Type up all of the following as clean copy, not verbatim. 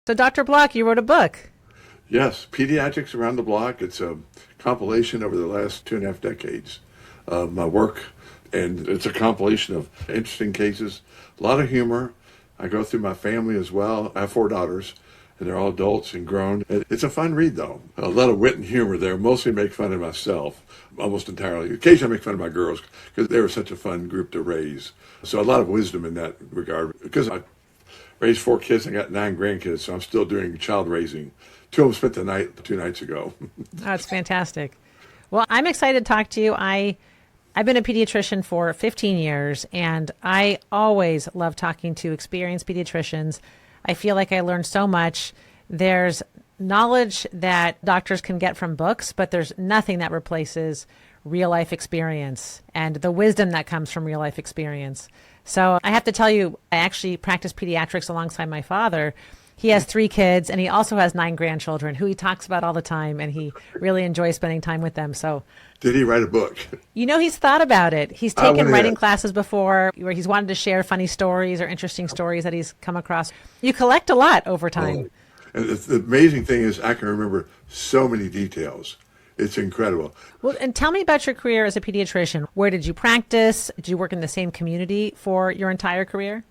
So, Dr. Block, you wrote a book. Yes, Pediatrics Around the Block. It's a compilation over the last 2.5 decades of my work, and it's a compilation of interesting cases, a lot of humor. I go through my family as well. I have 4 daughters, and they're all adults and grown. It's a fun read, though. A lot of wit and humor there. Mostly make fun of myself, almost entirely. Occasionally I make fun of my girls because they were such a fun group to raise. So a lot of wisdom in that regard. Because I raised 4 kids and got 9 grandkids, so I'm still doing child raising. 2 of them spent the night 2 nights ago. That's fantastic. Well, I'm excited to talk to you. I've been a pediatrician for 15 years, and I always love talking to experienced pediatricians. I feel like I learned so much. There's knowledge that doctors can get from books, but there's nothing that replaces real life experience and the wisdom that comes from real life experience. So I have to tell you, I actually practice pediatrics alongside my father. He has 3 kids, and he also has 9 grandchildren who he talks about all the time, and he really enjoys spending time with them. So, did he write a book? He's thought about it. He's taken writing classes before where he's wanted to share funny stories or interesting stories that he's come across. You collect a lot over time. And the amazing thing is I can remember so many details. It's incredible. Well, and tell me about your career as a pediatrician. Where did you practice? Did you work in the same community for your entire career?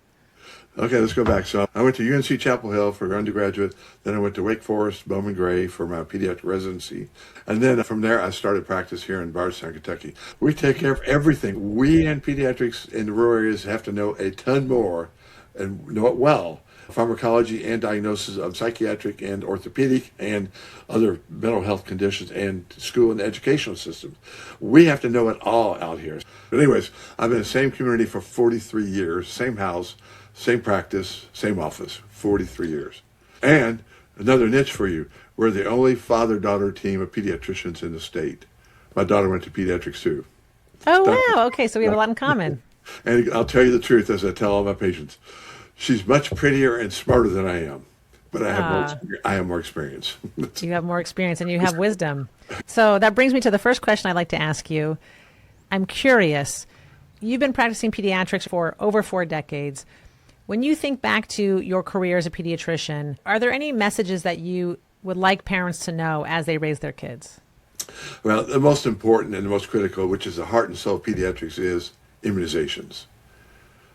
Okay, let's go back. So I went to UNC Chapel Hill for undergraduate. Then I went to Wake Forest, Bowman Gray for my pediatric residency. And then from there, I started practice here in Bardstown, Kentucky. We take care of everything. We in pediatrics in the rural areas have to know a ton more and know it well. Pharmacology and diagnosis of psychiatric and orthopedic and other mental health conditions and school and educational systems. We have to know it all out here. But anyways, I've been in the same community for 43 years, same house, same practice, same office, 43 years. And another niche for you, we're the only father-daughter team of pediatricians in the state. My daughter went to pediatrics too. Oh, wow. Okay, so we have a lot in common. And I'll tell you the truth as I tell all my patients. She's much prettier and smarter than I am, but I have more experience. You have more experience and you have wisdom. So that brings me to the first question I'd like to ask you. I'm curious. You've been practicing pediatrics for over 4 decades. When you think back to your career as a pediatrician, are there any messages that you would like parents to know as they raise their kids? Well, the most important and the most critical, which is the heart and soul of pediatrics, is immunizations.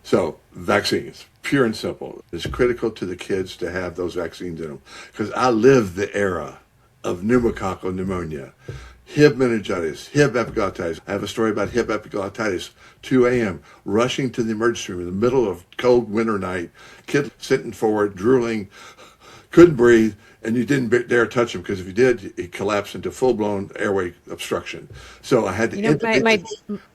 So vaccines, pure and simple. It's critical to the kids to have those vaccines in them. Because I lived the era of pneumococcal pneumonia, Hib meningitis, Hib epiglottitis. I have a story about Hib epiglottitis. 2 a.m., rushing to the emergency room in the middle of cold winter night, kid sitting forward, drooling, couldn't breathe, and you didn't dare touch him because if you did, he collapsed into full-blown airway obstruction. So I had to...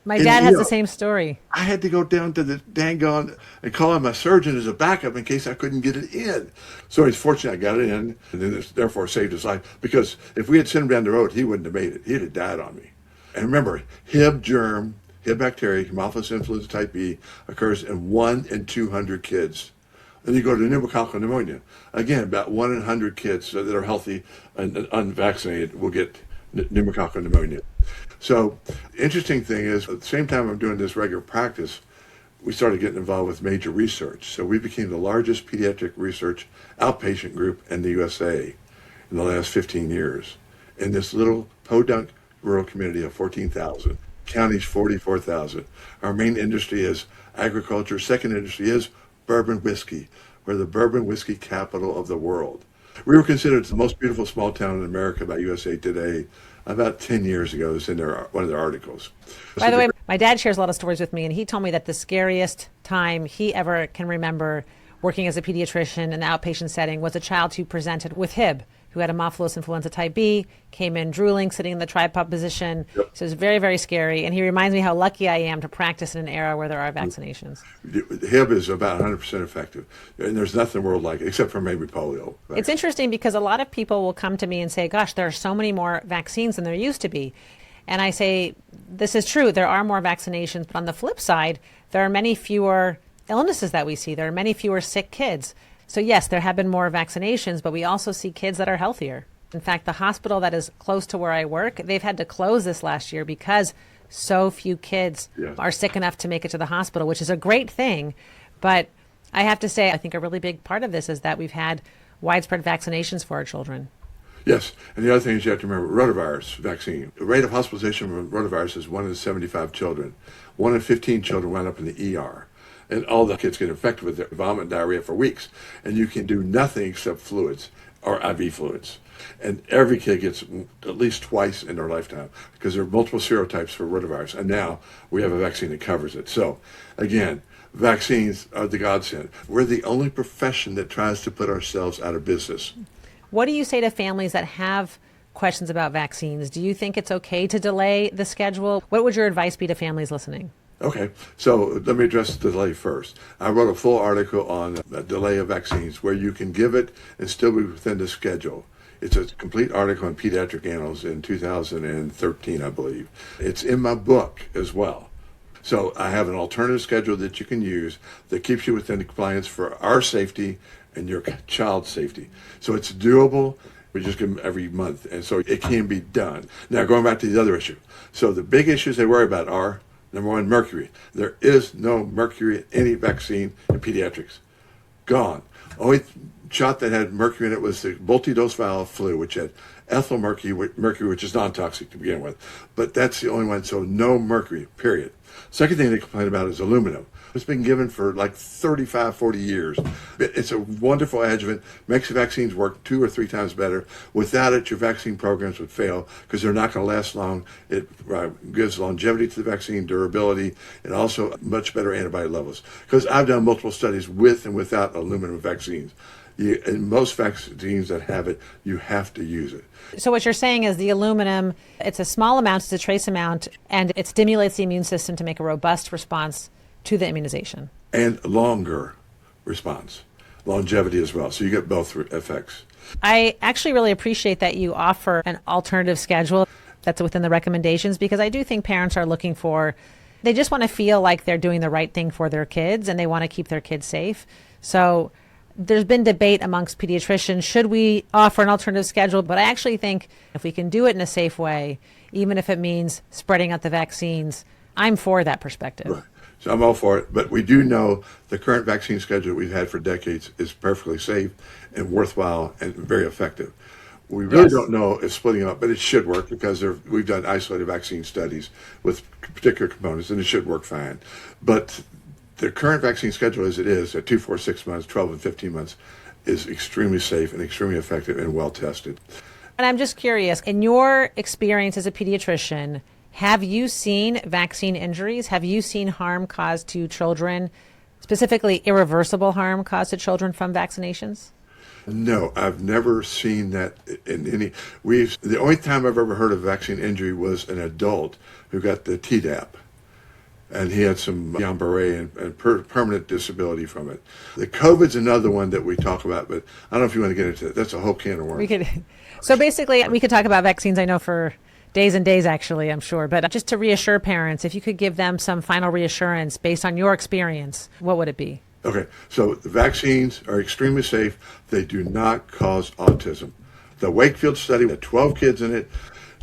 My dad has the same story. I had to go down to the dang-gone and call on my surgeon as a backup in case I couldn't get it in. So he's fortunate I got it in, and then therefore saved his life. Because if we had sent him down the road, he wouldn't have made it. He'd have died on me. And remember, Hib germ, Hib bacteria, Haemophilus influenza type B, occurs in 1 in 200 kids. Then you go to pneumococcal pneumonia. Again, about 1 in 100 kids that are healthy and unvaccinated will get pneumococcal pneumonia. So the interesting thing is, at the same time I'm doing this regular practice, we started getting involved with major research. So we became the largest pediatric research outpatient group in the USA in the last 15 years. In this little podunk rural community of 14,000, counties 44,000. Our main industry is agriculture. Second industry is bourbon whiskey. We're the bourbon whiskey capital of the world. We were considered the most beautiful small town in America by USA Today about 10 years ago. It's in one of their articles. By the way, my dad shares a lot of stories with me, and he told me that the scariest time he ever can remember working as a pediatrician in the outpatient setting was a child who presented with Hib, who had Haemophilus influenza type B, came in drooling, sitting in the tripod position. Yep. So it's very, very scary. And he reminds me how lucky I am to practice in an era where there are vaccinations. Hib is about 100% effective. And there's nothing in the world like it, except for maybe polio. It's interesting because a lot of people will come to me and say, gosh, there are so many more vaccines than there used to be. And I say, this is true. There are more vaccinations. But on the flip side, there are many fewer illnesses that we see. There are many fewer sick kids. So yes, there have been more vaccinations, but we also see kids that are healthier. In fact, the hospital that is close to where I work, they've had to close this last year because so few kids are sick enough to make it to the hospital, which is a great thing. But I have to say, I think a really big part of this is that we've had widespread vaccinations for our children. Yes, and the other thing is you have to remember rotavirus vaccine. The rate of hospitalization from rotavirus is 1 in 75 children. 1 in 15 children wound up in the ER. And all the kids get infected with their vomit and diarrhea for weeks. And you can do nothing except fluids or IV fluids. And every kid gets at least twice in their lifetime because there are multiple serotypes for rotavirus. And now we have a vaccine that covers it. So, again, vaccines are the godsend. We're the only profession that tries to put ourselves out of business. What do you say to families that have questions about vaccines? Do you think it's okay to delay the schedule? What would your advice be to families listening? Okay, so let me address the delay first. I wrote a full article on the delay of vaccines where you can give it and still be within the schedule. It's a complete article in Pediatric Annals in 2013, I believe. It's in my book as well. So I have an alternative schedule that you can use that keeps you within the compliance for our safety and your child's safety. So it's doable. We just give them every month, and so it can be done. Now, going back to the other issue. So the big issues they worry about are, number one, mercury. There is no mercury in any vaccine in pediatrics. Gone. Only shot that had mercury in it was the multi-dose vial flu, which had ethyl mercury, which is non-toxic to begin with. But that's the only one, so no mercury, period. Second thing they complain about is aluminum. It's been given for like 35, 40 years. It's a wonderful adjuvant, makes the vaccines work 2 or 3 times better. Without it, your vaccine programs would fail because they're not going to last long. It gives longevity to the vaccine, durability, and also much better antibody levels. Because I've done multiple studies with and without aluminum vaccines. In most vaccines that have it, you have to use it. So what you're saying is the aluminum, it's a small amount, it's a trace amount, and it stimulates the immune system to make a robust response to the immunization. And longer response, longevity as well. So you get both effects. I actually really appreciate that you offer an alternative schedule that's within the recommendations, because I do think parents are looking for, they just want to feel like they're doing the right thing for their kids and they want to keep their kids safe. So there's been debate amongst pediatricians, should we offer an alternative schedule? But I actually think if we can do it in a safe way, even if it means spreading out the vaccines, I'm for that perspective. Right. So I'm all for it, but we do know the current vaccine schedule we've had for decades is perfectly safe and worthwhile and very effective. We really don't know if splitting them up, but it should work because we've done isolated vaccine studies with particular components, and it should work fine. But the current vaccine schedule as it is at 2, 4, 6 months, 12, and 15 months is extremely safe and extremely effective and well tested. And I'm just curious, in your experience as a pediatrician, have you seen vaccine injuries? Have you seen harm caused to children, specifically irreversible harm caused to children from vaccinations? No, I've never seen that in any. The only time I've ever heard of vaccine injury was an adult who got the Tdap, and he had some Guillain-Barré and permanent disability from it. The COVID's another one that we talk about, but I don't know if you want to get into it. That's a whole can of worms. So basically, we could talk about vaccines, I know, for days and days, actually, I'm sure. But just to reassure parents, if you could give them some final reassurance based on your experience, what would it be? Okay, so the vaccines are extremely safe. They do not cause autism. The Wakefield study had 12 kids in it.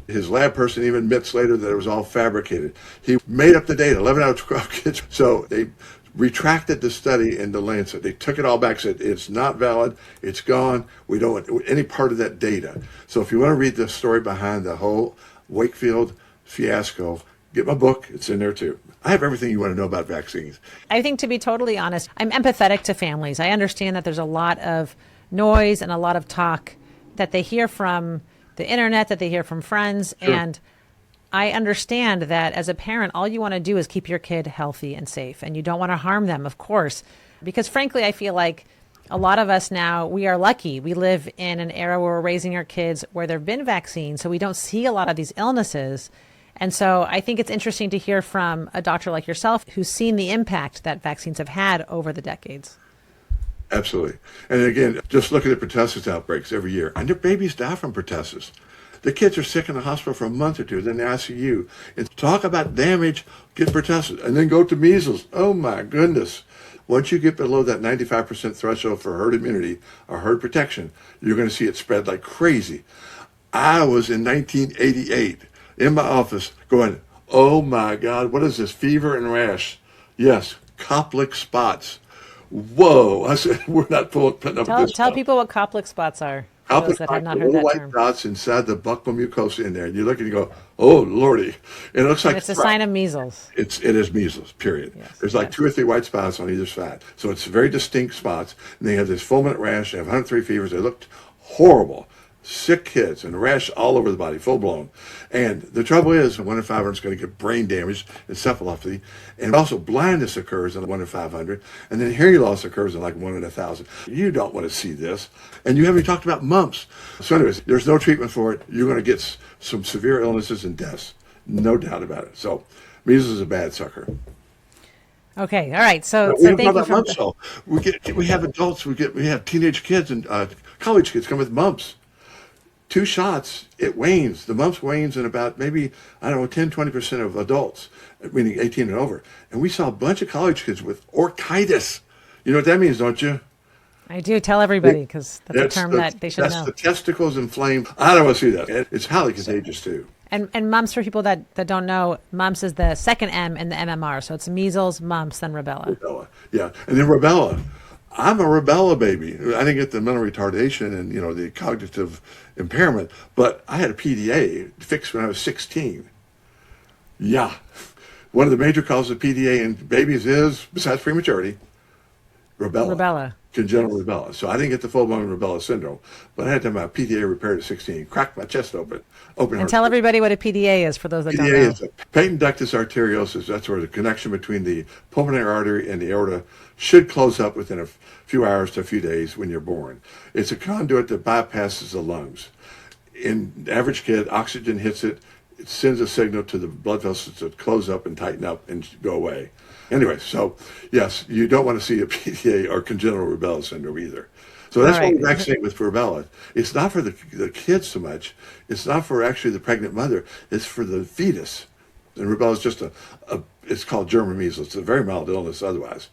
His lab person even admits later that it was all fabricated. He made up the data, 11 out of 12 kids. So they retracted the study in the Lancet. They took it all back, said it's not valid, it's gone. We don't want any part of that data. So if you want to read the story behind the whole Wakefield fiasco, get my book. It's in there too. I have everything you want to know about vaccines. I think, to be totally honest, I'm empathetic to families. I understand that there's a lot of noise and a lot of talk that they hear from the internet, that they hear from friends. Sure. And I understand that as a parent, all you want to do is keep your kid healthy and safe. And you don't want to harm them, of course. Because frankly, I feel like a lot of us now, we are lucky. We live in an era where we're raising our kids where there have been vaccines, so we don't see a lot of these illnesses. And so I think it's interesting to hear from a doctor like yourself who's seen the impact that vaccines have had over the decades. Absolutely. And again, just look at the pertussis outbreaks every year. And their babies die from pertussis. The kids are sick in the hospital for a month or two, then the ICU. And talk about damage, get pertussis, and then go to measles. Oh my goodness. Once you get below that 95% threshold for herd immunity or herd protection, you're going to see it spread like crazy. I was in 1988 in my office going, oh my God, what is this, fever and rash? Yes, Koplik spots. whoa. I said, we're not putting up with Tell this tell stuff. people what Koplik spots are for Alpha those that have spike, not the heard little that white term. dots inside the buccal mucosa in there. And you look and you go, oh, Lordy. And it looks And like it's a thrush. sign of measles. It is measles, period. Yes, There's like yes. 2 or 3 white spots on either side. So it's very distinct spots. And they have this fulminant rash. They have 103 fevers. They looked horrible. Sick kids and rash all over the body, full blown. And the trouble is, 1 in 500 is going to get brain damage, encephalopathy, and also blindness occurs in 1 in 500, and then hearing loss occurs in like 1 in 1,000. You don't want to see this. And you haven't talked about mumps. So anyways, there's no treatment for it. You're going to get some severe illnesses and deaths. No doubt about it. So measles is a bad sucker. Okay, all right. So We so don't talk thank you about for mumps though. We have adults, we have teenage kids and college kids come with mumps. 2 shots, it wanes. The mumps wanes in about maybe, I don't know, 10-20% of adults, meaning 18 and over. And we saw a bunch of college kids with orchitis. You know what that means, don't you? I do tell everybody because that's a term that they should That's know. the testicles inflamed. I don't want to see that. It's highly contagious too. And mumps, for people that don't know, mumps is the second M in the MMR. So it's measles, mumps, then rubella. Rubella. Yeah. And then rubella. I'm a rubella baby. I didn't get the mental retardation and, the cognitive impairment, but I had a PDA fixed when I was 16. Yeah. One of the major causes of PDA in babies is, besides prematurity, rubella. Rubella. Congenital rubella. So I didn't get the full-blown rubella syndrome, but I had to have my PDA repaired at 16. Cracked my chest open. And heart. tell everybody what a PDA is for those that don't PDA know. is a patent ductus arteriosus. That's where the connection between the pulmonary artery and the aorta should close up within a few hours to a few days when you're born. It's a conduit that bypasses the lungs. In the average kid, oxygen hits it. It sends a signal to the blood vessels to close up and tighten up and go away. Anyway, so yes, you don't want to see a PDA or congenital rubella syndrome either. So that's why we vaccinate with rubella. It's not for the kids so much. It's not for actually the pregnant mother. It's for the fetus. And rubella is just it's called German measles. It's a very mild illness otherwise.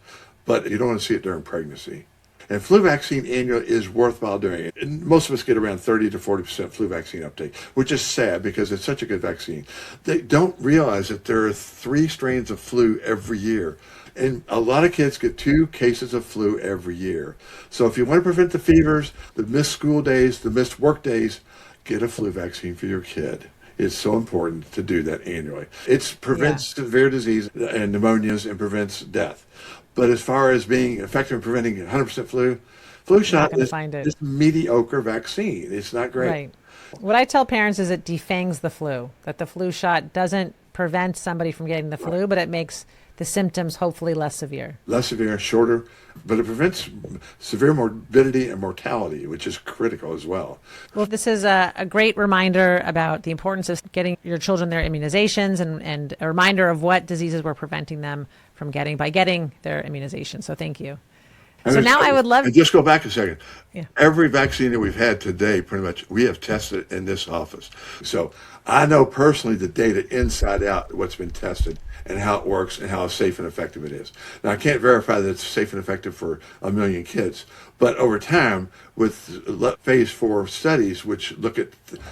But you don't want to see it during pregnancy. And flu vaccine annual is worthwhile doing it. And most of us get around 30 to 40% flu vaccine uptake, which is sad because it's such a good vaccine. They don't realize that there are 3 strains of flu every year. And a lot of kids get 2 cases of flu every year. So if you want to prevent the fevers, the missed school days, the missed work days, get a flu vaccine for your kid. It's so important to do that annually. It prevents severe disease and pneumonias and prevents death. But as far as being effective in preventing 100% flu shot is this mediocre vaccine. It's not great. Right. What I tell parents is it defangs the flu, that the flu shot doesn't prevent somebody from getting the flu, but it makes the symptoms hopefully less severe. Less severe, shorter, but it prevents severe morbidity and mortality, which is critical as well. Well, this is a great reminder about the importance of getting your children their immunizations and a reminder of what diseases we're preventing them from getting by getting their immunization. So thank you. And so now I would love... And just go back a second. Yeah. Every vaccine that we've had today, pretty much, we have tested in this office. So I know personally the data inside out, what's been tested and how it works and how safe and effective it is. Now, I can't verify that it's safe and effective for 1 million kids, but over time, with phase 4 studies, which look at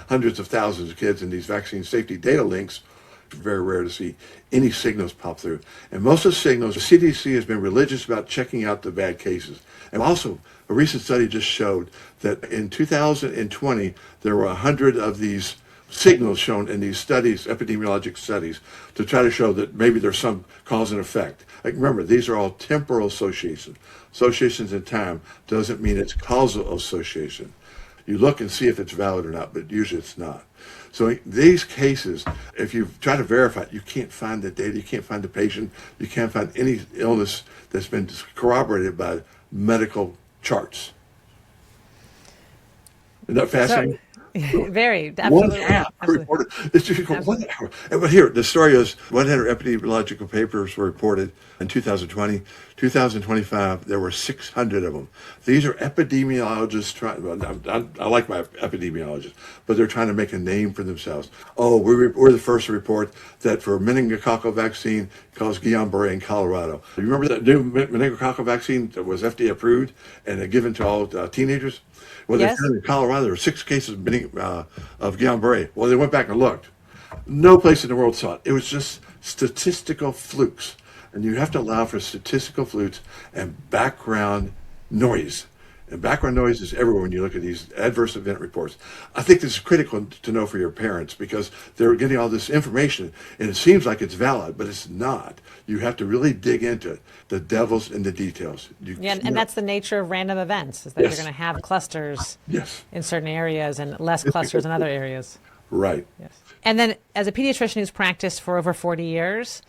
hundreds of thousands of kids in these vaccine safety data links, very rare to see any signals pop through. And most of the signals, the CDC has been religious about checking out the bad cases. And also, a recent study just showed that in 2020, there were 100 of these signals shown in these studies, epidemiologic studies, to try to show that maybe there's some cause and effect. Like, remember, these are all temporal associations. Associations in time doesn't mean it's causal association. You look and see if it's valid or not, but usually it's not. So these cases, if you try to verify it, you can't find the data, you can't find the patient, you can't find any illness that's been corroborated by medical charts. Isn't that fascinating? Very, absolutely. 1/2 reported. It's just 1/2. But here, the story is 100 epidemiological papers were reported in 2020. 2025, there were 600 of them. These are epidemiologists trying, I like my epidemiologists, but they're trying to make a name for themselves. Oh, we're the first to report that for meningococcal vaccine caused Guillain-Barré in Colorado. You remember that new meningococcal vaccine that was FDA approved and given to all teenagers? Well, they found in Colorado there were 6 cases of Guillain-Barré. Well, they went back and looked. No place in the world saw it. It was just statistical flukes. And you have to allow for statistical flutes and background noise. And background noise is everywhere when you look at these adverse event reports. I think this is critical to know for your parents because they're getting all this information and it seems like it's valid, but it's not. You have to really dig into it. The devil's in the details. And that's the nature of random events, is that Yes. you're going to have clusters Yes. in certain areas and less clusters in other areas. Right. Yes. And then as a pediatrician who's practiced for over 40 years,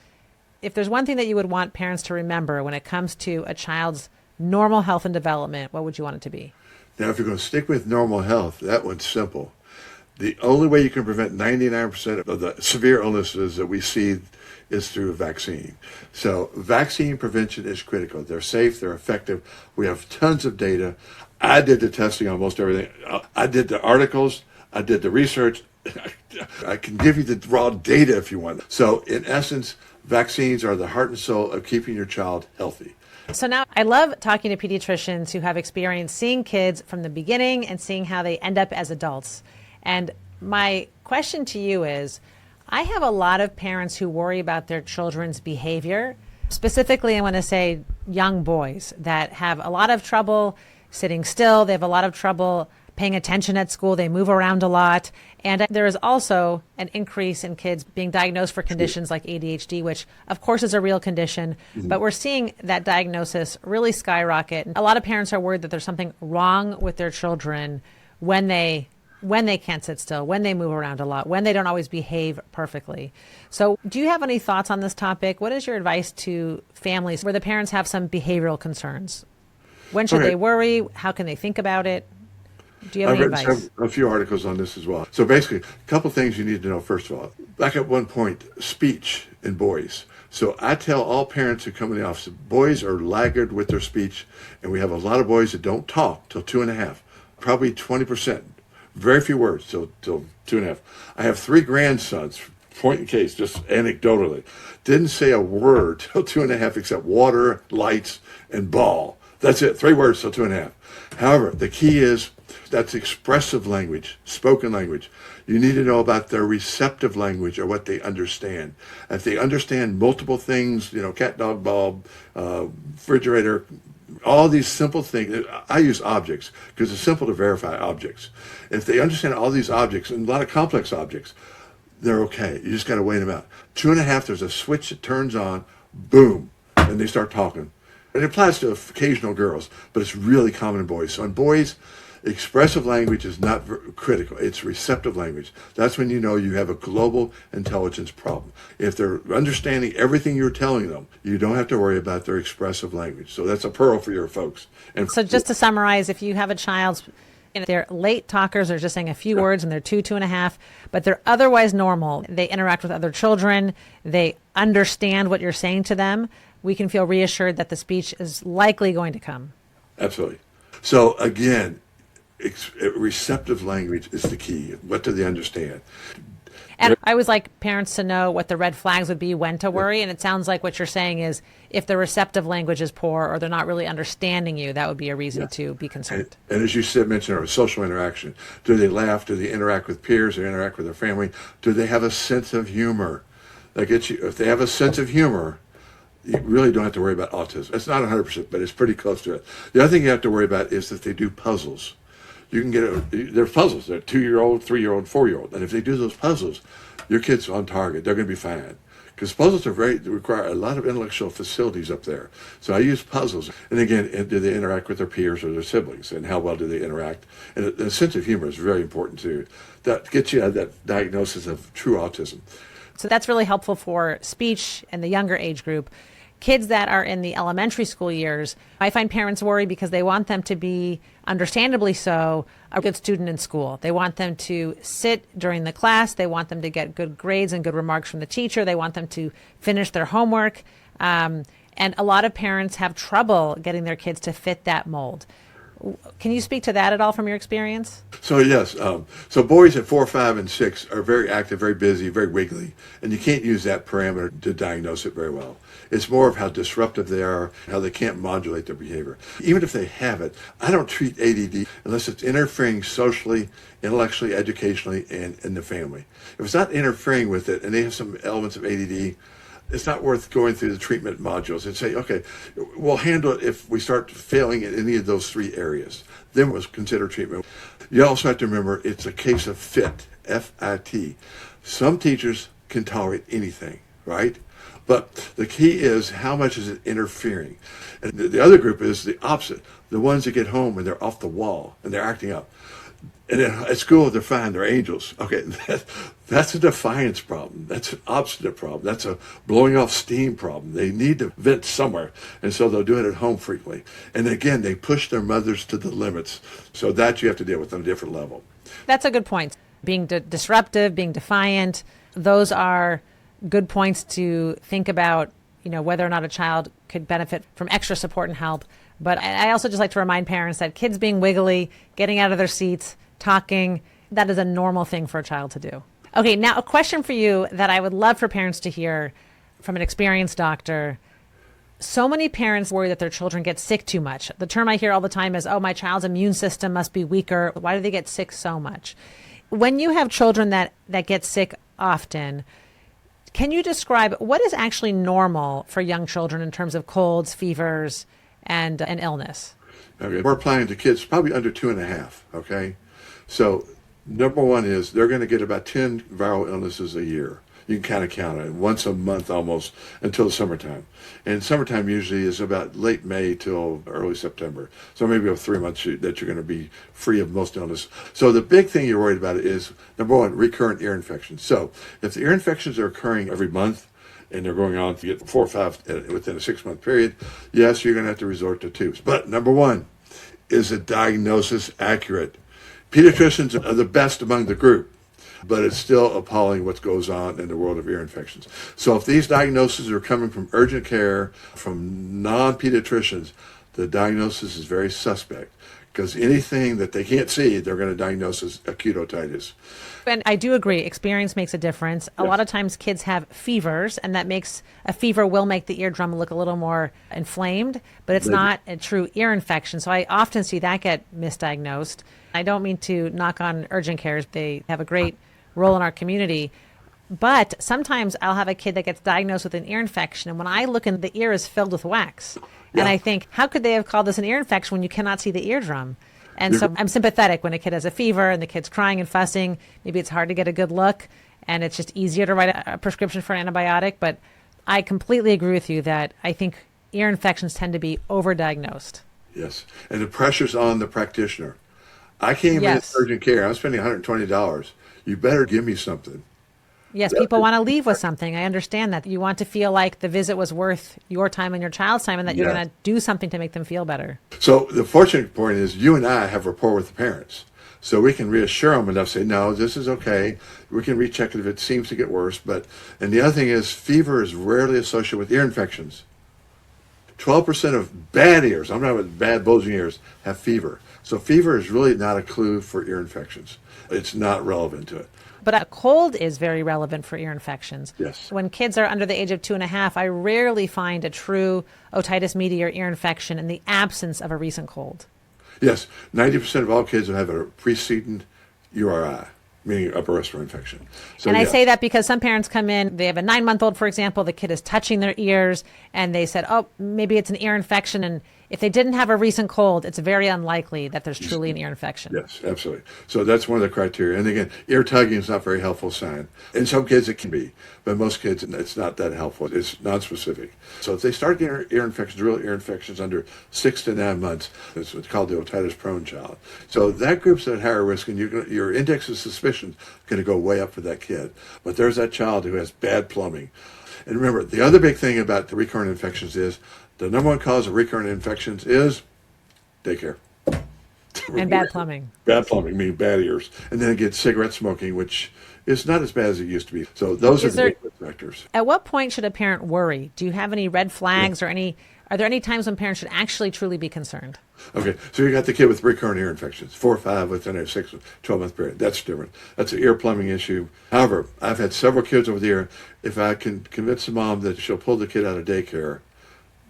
if there's one thing that you would want parents to remember when it comes to a child's normal health and development, what would you want it to be? Now, if you're going to stick with normal health, that one's simple. The only way you can prevent 99% of the severe illnesses that we see is through a vaccine. So vaccine prevention is critical. They're safe, they're effective. We have tons of data. I did the testing on almost everything. I did the articles, I did the research. I can give you the raw data if you want. So in essence, vaccines are the heart and soul of keeping your child healthy. So now I love talking to pediatricians who have experience seeing kids from the beginning and seeing how they end up as adults. And my question to you is, I have a lot of parents who worry about their children's behavior. Specifically, I want to say young boys that have a lot of trouble sitting still. They have a lot of trouble paying attention at school. They move around a lot. And there is also an increase in kids being diagnosed for conditions like ADHD, which of course is a real condition, but we're seeing that diagnosis really skyrocket. A lot of parents are worried that there's something wrong with their children when they can't sit still, when they move around a lot, when they don't always behave perfectly. So do you have any thoughts on this topic? What is your advice to families where the parents have some behavioral concerns? When should they worry? How can they think about it? Do you have any advice? I've written a few articles on this as well. So basically, a couple things you need to know first of all. Back at one point, speech in boys. So I tell all parents who come in the office, boys are laggard with their speech, and we have a lot of boys that don't talk till 2.5, probably 20%. Very few words till 2.5. I have 3 grandsons, point in case, just anecdotally, didn't say a word till 2.5 except water, lights, and ball. That's it, 3 words till 2.5. However, the key is that's expressive language, spoken language. You need to know about their receptive language or what they understand. If they understand multiple things, cat, dog, ball, refrigerator, all these simple things. I use objects because it's simple to verify objects. If they understand all these objects and a lot of complex objects, they're okay. You just got to wait them out. 2.5, there's a switch that turns on, boom, and they start talking. And it applies to occasional girls, but it's really common in boys. So in boys, expressive language is not critical. It's receptive language. That's when you know you have a global intelligence problem. If they're understanding everything you're telling them, you don't have to worry about their expressive language. So that's a pearl for your folks. And so just to summarize, if you have a child, they're late talkers, they're just saying a few words and they're 2.5, but they're otherwise normal. They interact with other children. They understand what you're saying to them. We can feel reassured that the speech is likely going to come. Absolutely. So again, receptive language is the key. What do they understand? And I always like parents to know what the red flags would be, when to worry. And it sounds like what you're saying is if the receptive language is poor or they're not really understanding you, that would be a reason to be concerned. And as you said, mentioned, social interaction. Do they laugh? Do they interact with peers? Do they interact with their family? Do they have a sense of humor? If they have a sense of humor, you really don't have to worry about autism. It's not 100%, but it's pretty close to it. The other thing you have to worry about is that they do puzzles. You can they're puzzles. They're 2-year-old, 3-year-old, 4-year-old. And if they do those puzzles, your kid's on target. They're going to be fine. Because puzzles they require a lot of intellectual facilities up there. So I use puzzles. And again, do they interact with their peers or their siblings? And how well do they interact? And a sense of humor is very important too. That gets you that diagnosis of true autism. So that's really helpful for speech and the younger age group. Kids that are in the elementary school years, I find parents worry because they want them to be, understandably so, a good student in school. They want them to sit during the class. They want them to get good grades and good remarks from the teacher. They want them to finish their homework. And a lot of parents have trouble getting their kids to fit that mold. Can you speak to that at all from your experience? So yes, so boys at 4, 5, and 6 are very active, very busy, very wiggly, and you can't use that parameter to diagnose it very well. It's more of how disruptive they are, how they can't modulate their behavior. Even if they have it, I don't treat ADD unless it's interfering socially, intellectually, educationally, and in the family. If it's not interfering with it, and they have some elements of ADD, it's not worth going through the treatment modules and say, okay, we'll handle it if we start failing in any of those three areas. Then we'll consider treatment. You also have to remember it's a case of fit, F-I-T. Some teachers can tolerate anything, right? But the key is how much is it interfering? And the other group is the opposite. The ones that get home and they're off the wall and they're acting up. And then at school, they're fine, they're angels. Okay, that's a defiance problem. That's an obstinate problem. That's a blowing off steam problem. They need to vent somewhere, and so they'll do it at home frequently. And again, they push their mothers to the limits. So that you have to deal with on a different level. That's a good point. Being disruptive, being defiant, those are good points to think about, whether or not a child could benefit from extra support and help. But I also just like to remind parents that kids being wiggly, getting out of their seats, talking, that is a normal thing for a child to do. Okay, now a question for you that I would love for parents to hear from an experienced doctor. So many parents worry that their children get sick too much. The term I hear all the time is, oh, my child's immune system must be weaker. Why do they get sick so much? When you have children that get sick often, can you describe what is actually normal for young children in terms of colds, fevers, and illness? Okay, we're applying to kids probably under 2.5, okay? So number one is they're going to get about 10 viral illnesses a year. You can kind of count it, once a month almost until the summertime. And summertime usually is about late May till early September. So maybe about 3 months that you're going to be free of most illness. So the big thing you're worried about is, number one, recurrent ear infections. So if the ear infections are occurring every month, and they're going on to get 4 or 5 within a 6-month period, yes, you're going to have to resort to tubes. But number one, is the diagnosis accurate? Pediatricians are the best among the group, but it's still appalling what goes on in the world of ear infections. So if these diagnoses are coming from urgent care, from non-pediatricians, the diagnosis is very suspect, because anything that they can't see, they're going to diagnose as acute otitis. And I do agree, experience makes a difference. A lot of times kids have fevers, and a fever will make the eardrum look a little more inflamed, but it's not a true ear infection. So I often see that get misdiagnosed. I don't mean to knock on urgent cares. They have a great role in our community. But sometimes I'll have a kid that gets diagnosed with an ear infection, and when I look in, the ear is filled with wax. And I think, how could they have called this an ear infection when you cannot see the eardrum? And so I'm sympathetic when a kid has a fever and the kid's crying and fussing. Maybe it's hard to get a good look, and it's just easier to write a prescription for an antibiotic. But I completely agree with you that I think ear infections tend to be overdiagnosed. Yes, and the pressure's on the practitioner. I came in urgent care. I'm spending $120. You better give me something. Yes, people want to leave with something. I understand that. You want to feel like the visit was worth your time and your child's time, and that you're going to do something to make them feel better. So the fortunate point is you and I have rapport with the parents. So we can reassure them enough, say, no, this is okay. We can recheck it if it seems to get worse. And the other thing is fever is rarely associated with ear infections. 12% of bad ears, I'm not with bad bulging ears, have fever. So fever is really not a clue for ear infections. It's not relevant to it. But a cold is very relevant for ear infections. Yes. When kids are under the age of 2.5, I rarely find a true otitis media or ear infection in the absence of a recent cold. Yes, 90% of all kids will have a preceding URI, meaning upper respiratory infection. So, I say that because some parents come in, they have a 9-month-old, for example, the kid is touching their ears, and they said, oh, maybe it's an ear infection. And if they didn't have a recent cold, it's very unlikely that there's truly an ear infection. Yes, absolutely. So that's one of the criteria. And again, ear tugging is not a very helpful sign. In some kids it can be, but most kids it's not that helpful. It's nonspecific. So if they start getting ear infections, real ear infections under 6 to 9 months, it's what's called the otitis-prone child. So that group's at higher risk, and your index of suspicion is going to go way up for that kid. But there's that child who has bad plumbing. And remember, the other big thing about the recurrent infections is the number one cause of recurrent infections is daycare. And bad plumbing. Bad plumbing, meaning bad ears. And then again, cigarette smoking, which is not as bad as it used to be. So those are the big risk factors. At what point should a parent worry? Do you have any red flags or are there any times when parents should actually truly be concerned? Okay, so you got the kid with recurrent ear infections, 4 or 5 within a 6 to 12-month period. That's different. That's an ear plumbing issue. However, I've had several kids over the year. If I can convince the mom that she'll pull the kid out of daycare,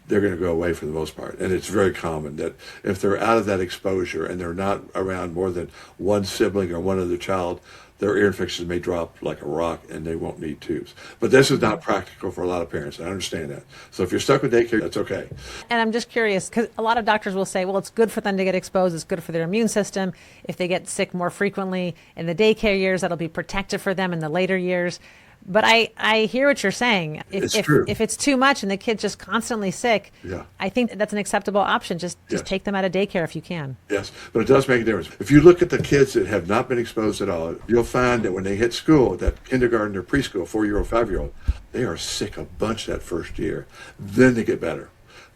they're going to go away for the most part. And it's very common that if they're out of that exposure and they're not around more than one sibling or one other child, their ear infections may drop like a rock and they won't need tubes. But this is not practical for a lot of parents. I understand that. So if you're stuck with daycare, that's okay. And I'm just curious, because a lot of doctors will say, well, it's good for them to get exposed. It's good for their immune system. If they get sick more frequently in the daycare years, that'll be protective for them in the later years. But I hear what you're saying. It's true. If it's too much and the kid's just constantly sick, Yeah. I think that's an acceptable option. Just Yes. take them out of daycare if you can. Yes, but it does make a difference. If you look at the kids that have not been exposed at all, you'll find that when they hit school, that kindergarten or preschool, 4-year-old, 5-year-old, they are sick a bunch that first year. Then they get better.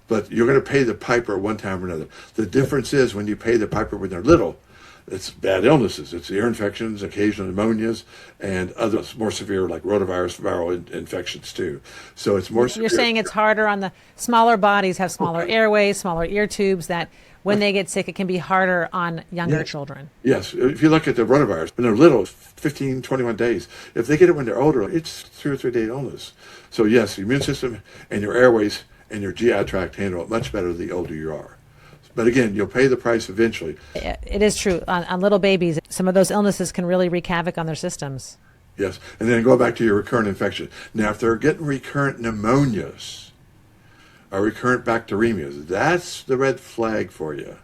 But you're going to pay the piper one time or another. The difference is when you pay the piper when they're little, it's bad illnesses. It's ear infections, occasional pneumonias, and other more severe like rotavirus viral infections too. So it's more severe. You're saying it's harder on the smaller bodies, have smaller airways, smaller ear tubes, that when they get sick, it can be harder on younger children. Yes. If you look at the rotavirus, when they're little, 15, 21 days. If they get it when they're older, it's 2 or 3 day illness. So yes, the immune system and your airways and your GI tract handle it much better the older you are. But again, you'll pay the price eventually. It is true. On little babies, some of those illnesses can really wreak havoc on their systems. Yes. And then go back to your recurrent infection. Now, if they're getting recurrent pneumonias or recurrent bacteremias, that's the red flag for you.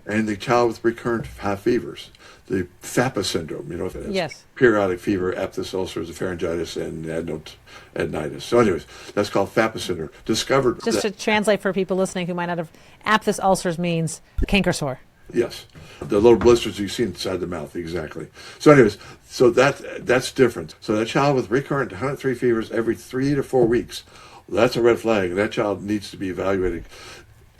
And the child with recurrent high fevers, the FAPA syndrome, that's Yes. periodic fever, aphthous ulcers, pharyngitis, and adenitis. So anyways, that's called FAPA syndrome. Discovered. Just to translate for people listening who might not have, aphthous ulcers means canker sore. Yes, the little blisters you see inside the mouth, exactly. So anyways, so that's different. So that child with recurrent 103 fevers every 3 to 4 weeks, that's a red flag. That child needs to be evaluated.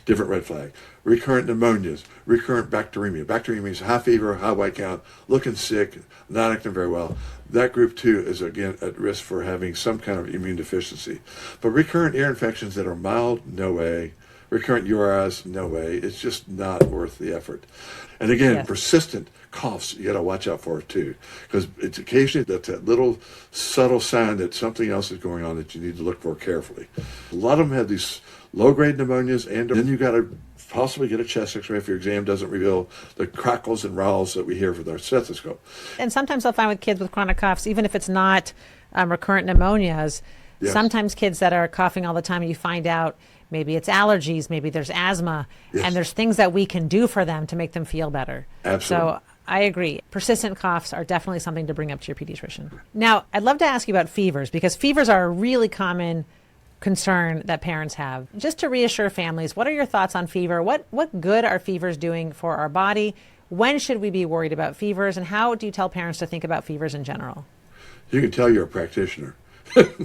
Different red flag. Recurrent pneumonias, recurrent bacteremia. Bacteremia is high fever, high white count, looking sick, not acting very well. That group too is again at risk for having some kind of immune deficiency. But recurrent ear infections that are mild, no way. Recurrent URIs, no way. It's just not worth the effort. And again, Yes. persistent coughs, you got to watch out for it too, because it's occasionally that little subtle sign that something else is going on that you need to look for carefully. A lot of them have these low-grade pneumonias, and then you got to possibly get a chest X-ray if your exam doesn't reveal the crackles and rowels that we hear with our stethoscope. And sometimes I'll find with kids with chronic coughs, even if it's not recurrent pneumonias, Yes. sometimes kids that are coughing all the time, you find out maybe it's allergies, maybe there's asthma, Yes. and there's things that we can do for them to make them feel better. Absolutely. So I agree. Persistent coughs are definitely something to bring up to your pediatrician. Now, I'd love to ask you about fevers, because fevers are a really common concern that parents have. Just to reassure families, what are your thoughts on fever? What good are fevers doing for our body? When should we be worried about fevers? And how do you tell parents to think about fevers in general? You can tell you're a practitioner. You've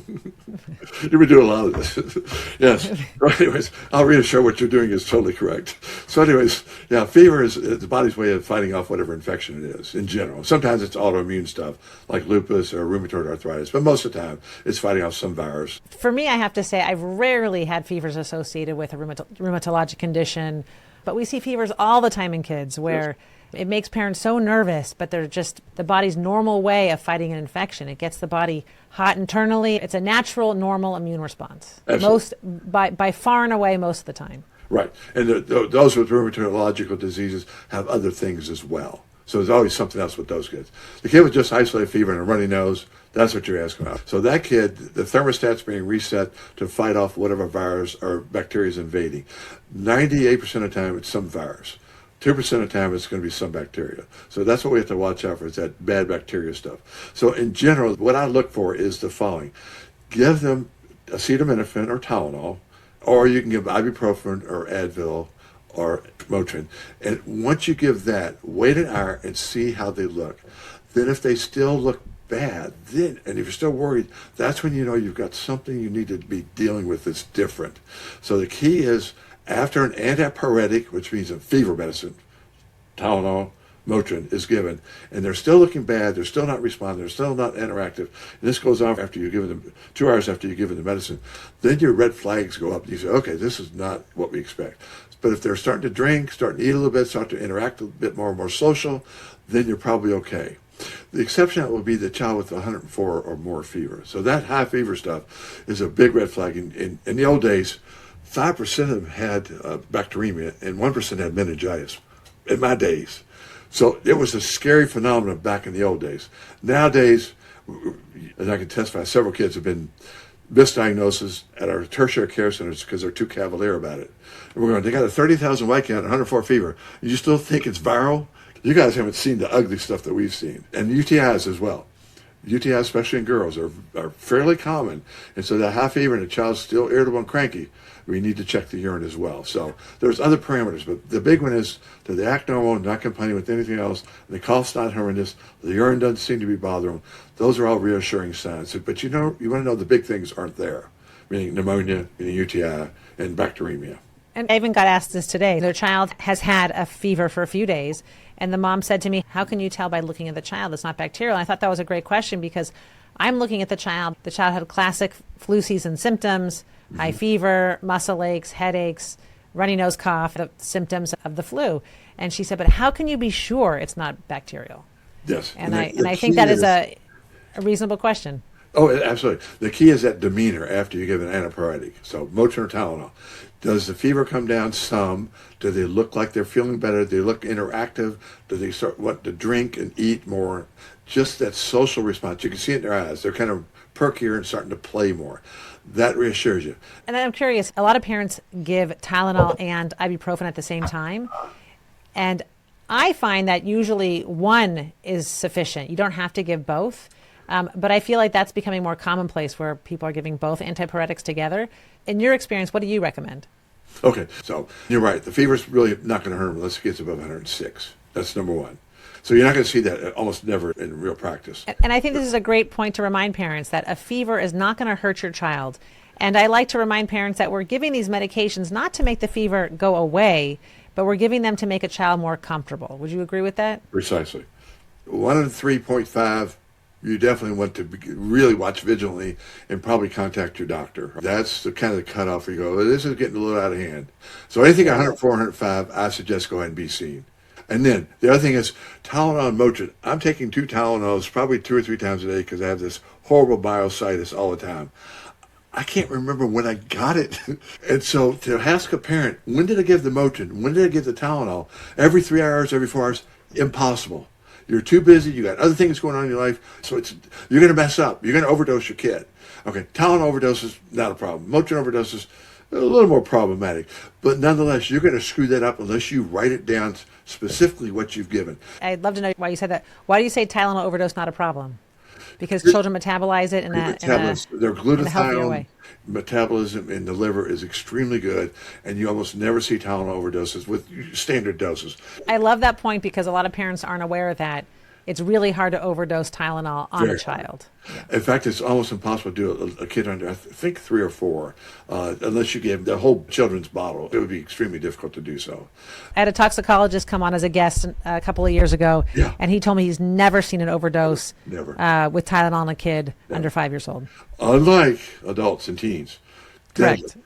been doing a lot of this. Yes. Well, anyways, I'll reassure what you're doing is totally correct. So anyways, yeah, fever is the body's way of fighting off whatever infection it is in general. Sometimes it's autoimmune stuff like lupus or rheumatoid arthritis, but most of the time it's fighting off some virus. For me, I have to say I've rarely had fevers associated with a rheumatologic condition, but we see fevers all the time in kids where it makes parents so nervous, but they're just the body's normal way of fighting an infection. It gets the body hot internally. It's a natural, normal immune response. Absolutely. By far and away, most of the time. Right. And those with rheumatological diseases have other things as well. So there's always something else with those kids. The kid with just isolated fever and a runny nose, that's what you're asking about. So that kid, the thermostat's being reset to fight off whatever virus or bacteria is invading. 98% of the time, it's some virus. 2% of the time, it's going to be some bacteria. So that's what we have to watch out for, is that bad bacteria stuff. So in general, what I look for is the following. Give them acetaminophen or Tylenol, or you can give ibuprofen or Advil or Motrin. And once you give that, wait an hour and see how they look. Then if they still look bad, and if you're still worried, that's when you know you've got something you need to be dealing with that's different. So the key is, after an antipyretic, which means a fever medicine, Tylenol, Motrin is given, and they're still looking bad, they're still not responding, they're still not interactive, and this goes on after you've given them 2 hours after you've given the medicine, then your red flags go up. You say, okay, this is not what we expect. But if they're starting to drink, starting to eat a little bit, start to interact a bit more social, then you're probably okay. The exception will be the child with 104 or more fever. So that high fever stuff is a big red flag. In the old days, 5% of them had bacteremia and 1% had meningitis in my days. So it was a scary phenomenon back in the old days. Nowadays, as I can testify, several kids have been misdiagnosed at our tertiary care centers because they're too cavalier about it. And we're going, they got a 30,000 white count and 104 fever. You still think it's viral? You guys haven't seen the ugly stuff that we've seen. And UTIs as well. UTIs, especially in girls, are fairly common. And so that high fever and the child's still irritable and cranky, we need to check the urine as well. So there's other parameters, but the big one is that they act normal, not complaining with anything else, the cough's not horrendous, the urine doesn't seem to be bothering them. Those are all reassuring signs. But you want to know the big things aren't there, meaning pneumonia, meaning UTI, and bacteremia. And I even got asked this today. Their child has had a fever for a few days, and the mom said to me, how can you tell by looking at the child it's not bacterial? And I thought that was a great question because I'm looking at the child. The child had classic flu season symptoms, high fever, muscle aches, headaches, runny nose, cough, the symptoms of the flu. And she said, but how can you be sure it's not bacterial? Yes. And I think that is a reasonable question. Oh, absolutely. The key is that demeanor after you give an antipyretic. So Motrin or Tylenol. Does the fever come down some? Do they look like they're feeling better? Do they look interactive? Do they start want to drink and eat more? Just that social response. You can see it in their eyes. They're kind of perkier and starting to play more. That reassures you. And I'm curious, a lot of parents give Tylenol and ibuprofen at the same time. And I find that usually one is sufficient. You don't have to give both. But I feel like that's becoming more commonplace where people are giving both antipyretics together. In your experience, what do you recommend? Okay, so you're right. The fever's really not going to hurt them unless it gets above 106. That's number one. So you're not going to see that almost never in real practice. And I think this is a great point to remind parents that a fever is not going to hurt your child. And I like to remind parents that we're giving these medications not to make the fever go away, but we're giving them to make a child more comfortable. Would you agree with that? Precisely. 1 in 3.5, you definitely want to really watch vigilantly and probably contact your doctor. That's the kind of the cutoff where you go, this is getting a little out of hand. So anything 104, 105, I suggest go ahead and be seen. And then the other thing is Tylenol and Motrin. I'm taking 2 Tylenols probably 2 or 3 times a day because I have this horrible myositis all the time. I can't remember when I got it. And so to ask a parent, when did I give the Motrin? When did I give the Tylenol? Every 3 hours, every 4 hours? Impossible. You're too busy. You got other things going on in your life. So you're going to mess up. You're going to overdose your kid. Okay, Tylenol overdoses, not a problem. Motrin overdoses, a little more problematic. But nonetheless, you're going to screw that up unless you write it down specifically what you've given. I'd love to know why you said that. Why do you say Tylenol overdose not a problem? Because children metabolize it in their a healthier way. glutathione metabolism in the liver is extremely good, and you almost never see Tylenol overdoses with standard doses. I love that point because a lot of parents aren't aware of that. It's really hard to overdose Tylenol on a child. Yeah. In fact, it's almost impossible to do a kid under, I think, 3 or 4, unless you gave the whole children's bottle. It would be extremely difficult to do so. I had a toxicologist come on as a guest a couple of years ago, and he told me he's never seen an overdose Never. With Tylenol on a kid under 5 years old. Unlike adults and teens. Correct.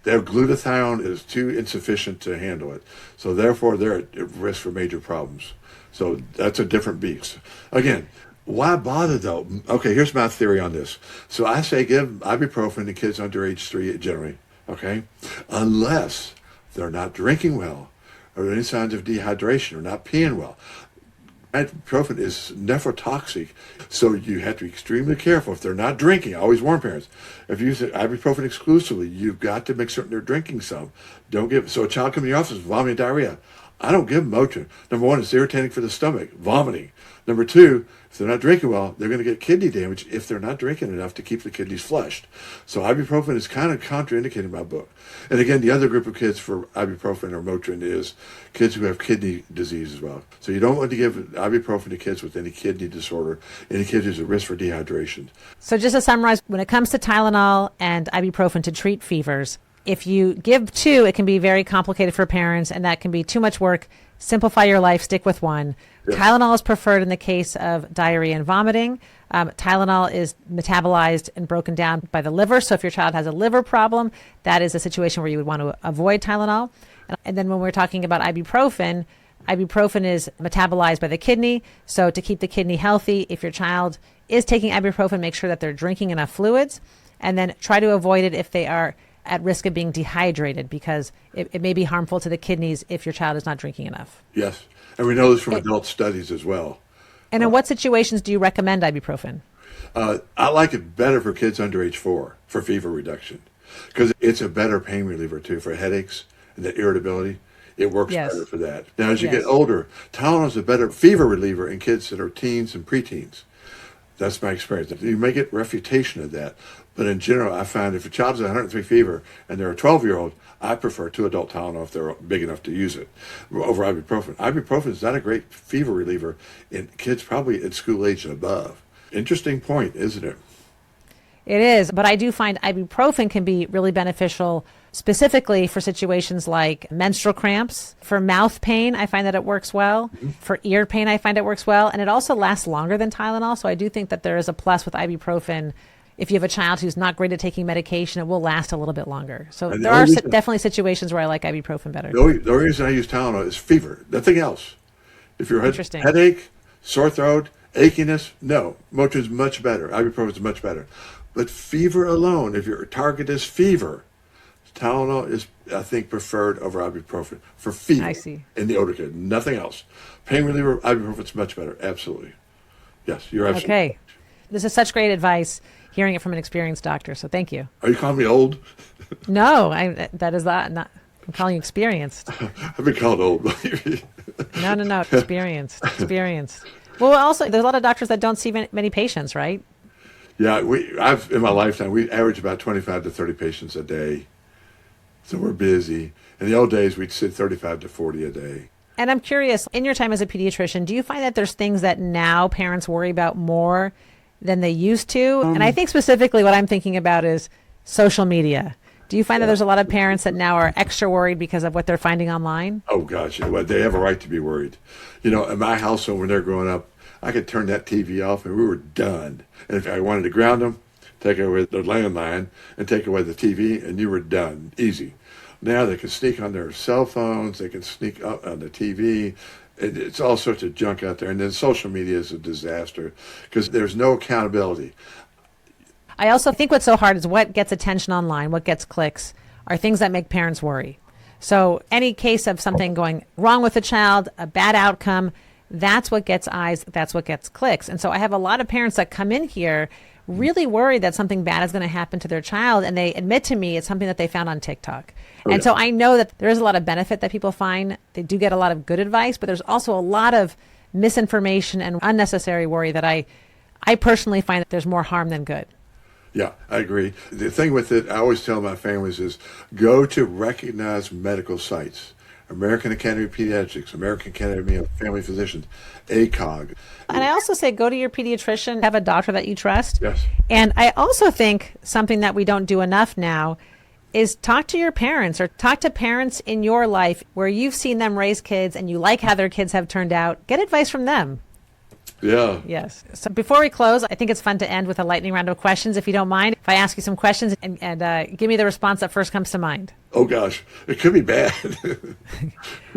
Their glutathione is too insufficient to handle it. So therefore, they're at risk for major problems. So that's a different beast. Again, why bother though? Okay, here's my theory on this. So I say give ibuprofen to kids under age 3 generally, okay? Unless they're not drinking well or any signs of dehydration or not peeing well. Ibuprofen is nephrotoxic, so you have to be extremely careful. If they're not drinking, I always warn parents, if you use ibuprofen exclusively, you've got to make certain they're drinking some. Don't give, so a child comes in your office with vomiting diarrhea. I don't give them Motrin. Number 1, it's irritating for the stomach, vomiting. Number 2, if they're not drinking well, they're going to get kidney damage if they're not drinking enough to keep the kidneys flushed. So ibuprofen is kind of contraindicated in my book. And again, the other group of kids for ibuprofen or Motrin is kids who have kidney disease as well. So you don't want to give ibuprofen to kids with any kidney disorder, any kids who's at risk for dehydration. So just to summarize, when it comes to Tylenol and ibuprofen to treat fevers, if you give 2, it can be very complicated for parents, and that can be too much work. Simplify your life, stick with 1. Yes. Tylenol is preferred in the case of diarrhea and vomiting. Tylenol is metabolized and broken down by the liver. So if your child has a liver problem, that is a situation where you would want to avoid Tylenol. And then when we're talking about ibuprofen, ibuprofen is metabolized by the kidney. So to keep the kidney healthy, if your child is taking ibuprofen, make sure that they're drinking enough fluids, and then try to avoid it if they are at risk of being dehydrated, because it may be harmful to the kidneys if your child is not drinking enough. Yes. And we know this from adult studies as well. And in what situations do you recommend ibuprofen? I like it better for kids under age 4 for fever reduction because it's a better pain reliever too for headaches and the irritability. It works Yes. better for that. Now, as you Yes. get older, Tylenol is a better fever reliever in kids that are teens and preteens. That's my experience. You may get refutation of that, but in general, I find if a child has 103 fever and they're a 12-year-old, I prefer 2-adult Tylenol if they're big enough to use it over ibuprofen. Ibuprofen is not a great fever reliever in kids probably at school age and above. Interesting point, isn't it? It is, but I do find ibuprofen can be really beneficial specifically for situations like menstrual cramps. For mouth pain, I find that it works well. For ear pain, I find it works well. And it also lasts longer than Tylenol. So I do think that there is a plus with ibuprofen. If you have a child who's not great at taking medication, it will last a little bit longer. So And there the are only reason- definitely situations where I like ibuprofen better. The only reason I use Tylenol is fever, nothing else. If you're Interesting. headache, sore throat, achiness, no. Motrin's much better. Ibuprofen is much better. But fever alone, if your target is fever, Tylenol is, I think, preferred over ibuprofen for fever. I see. In the older kid, nothing else. Pain reliever, ibuprofen's much better. Absolutely. Yes, you're absolutely. Okay. This is such great advice, hearing it from an experienced doctor. So thank you. Are you calling me old? No, that is not. I'm calling you experienced. I've been called old. No. Experienced. Well, also, there's a lot of doctors that don't see many patients, right? Yeah, in my lifetime, we average about 25 to 30 patients a day. So we're busy. In the old days, we'd see 35 to 40 a day. And I'm curious, in your time as a pediatrician, do you find that there's things that now parents worry about more than they used to? And I think specifically what I'm thinking about is social media. Do you find that there's a lot of parents that now are extra worried because of what they're finding online? Oh, gosh, they have a right to be worried. In my household, when they're growing up, I could turn that TV off and we were done. And if I wanted to ground them, take away the landline and take away the TV, and you were done. Easy. Now they can sneak on their cell phones, they can sneak up on the TV. It's all sorts of junk out there. And then social media is a disaster because there's no accountability. I also think what's so hard is what gets attention online, what gets clicks, are things that make parents worry. So any case of something going wrong with a child, a bad outcome, that's what gets eyes, that's what gets clicks. And so I have a lot of parents that come in here really worried that something bad is going to happen to their child, and they admit to me it's something that they found on TikTok. And so I know that there is a lot of benefit that people find. They do get a lot of good advice, but there's also a lot of misinformation and unnecessary worry that I personally find that there's more harm than good. Yeah, I agree. The thing with it, I always tell my families is go to recognized medical sites. American Academy of Pediatrics, American Academy of Family Physicians, ACOG. And I also say go to your pediatrician, have a doctor that you trust. Yes. And I also think something that we don't do enough now is talk to your parents or talk to parents in your life where you've seen them raise kids and you like how their kids have turned out. Get advice from them. Yeah. Yes. So before we close, I think it's fun to end with a lightning round of questions, if you don't mind. If I ask you some questions and give me the response that first comes to mind. Oh, gosh. It could be bad.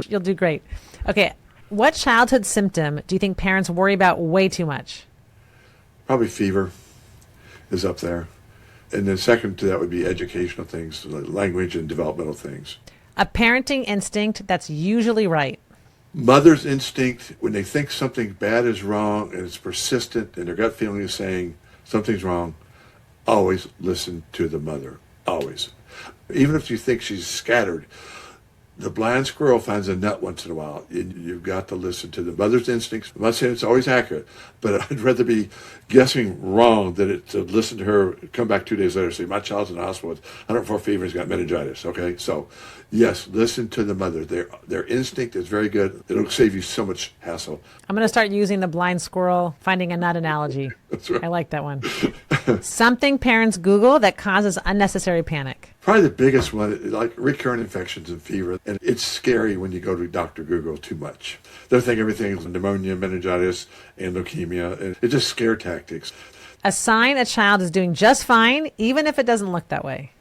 You'll do great. Okay. What childhood symptom do you think parents worry about way too much? Probably fever is up there. And then second to that would be educational things, like language and developmental things. A parenting instinct that's usually right. Mother's instinct, when they think something bad is wrong and it's persistent and their gut feeling is saying something's wrong, always listen to the mother. Always. Even if you think she's scattered, the blind squirrel finds a nut once in a while. You've got to listen to the mother's instincts. I'm not saying it's always accurate, but I'd rather be guessing wrong than to listen to her, come back 2 days later and say, my child's in the hospital with 104 fever, he's got meningitis. Okay, so yes, listen to the mother. Their instinct is very good. It'll save you so much hassle. I'm going to start using the blind squirrel finding a nut analogy. That's right. I like that one. Something parents Google that causes unnecessary panic. Probably the biggest one, like recurrent infections and fever. And it's scary when you go to Dr. Google too much. They think everything is pneumonia, meningitis, and leukemia. And it's just scare tactics. A sign a child is doing just fine, even if it doesn't look that way.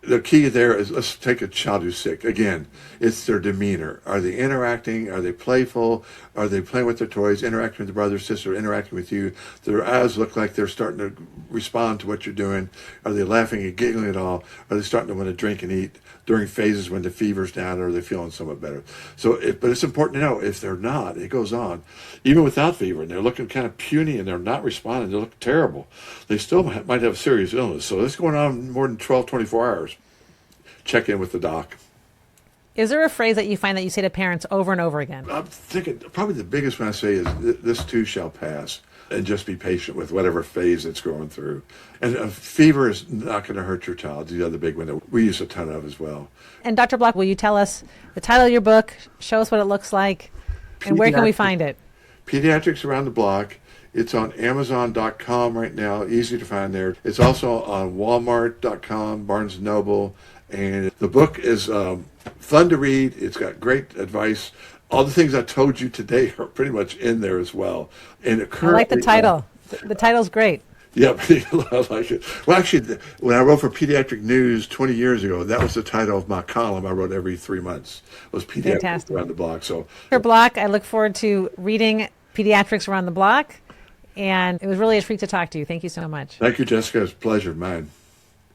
The key there is, let's take a child who's sick. Again, it's their demeanor. Are they interacting? Are they playful? Are they playing with their toys, interacting with their brother, sister, interacting with you? Their eyes look like they're starting to respond to what you're doing. Are they laughing and giggling at all? Are they starting to want to drink and eat during phases when the fever's down, or are they feeling somewhat better? But it's important to know, if they're not, it goes on, even without fever, and they're looking kind of puny and they're not responding, they look terrible, they still might have serious illness. So this is going on more than 12, 24 hours. Check in with the doc. Is there a phrase that you find that you say to parents over and over again? I'm thinking probably the biggest one I say is, this too shall pass, and just be patient with whatever phase it's going through. And a fever is not going to hurt your child. The other big one that we use a ton of as well. And Dr. Block, will you tell us the title of your book, show us what it looks like, and where can we find it? Pediatrics Around the Block. It's on Amazon.com right now, easy to find there. It's also on Walmart.com, Barnes & Noble, and the book is fun to read. It's got great advice. All the things I told you today are pretty much in there as well. And I like the title. The title's great. Yeah, I like it. Well, actually, when I wrote for Pediatric News 20 years ago, that was the title of my column I wrote every 3 months. It was Pediatrics Around the Block. So, Dr. Block, I look forward to reading Pediatrics Around the Block, and it was really a treat to talk to you. Thank you so much. Thank you, Jessica. It's a pleasure, mine.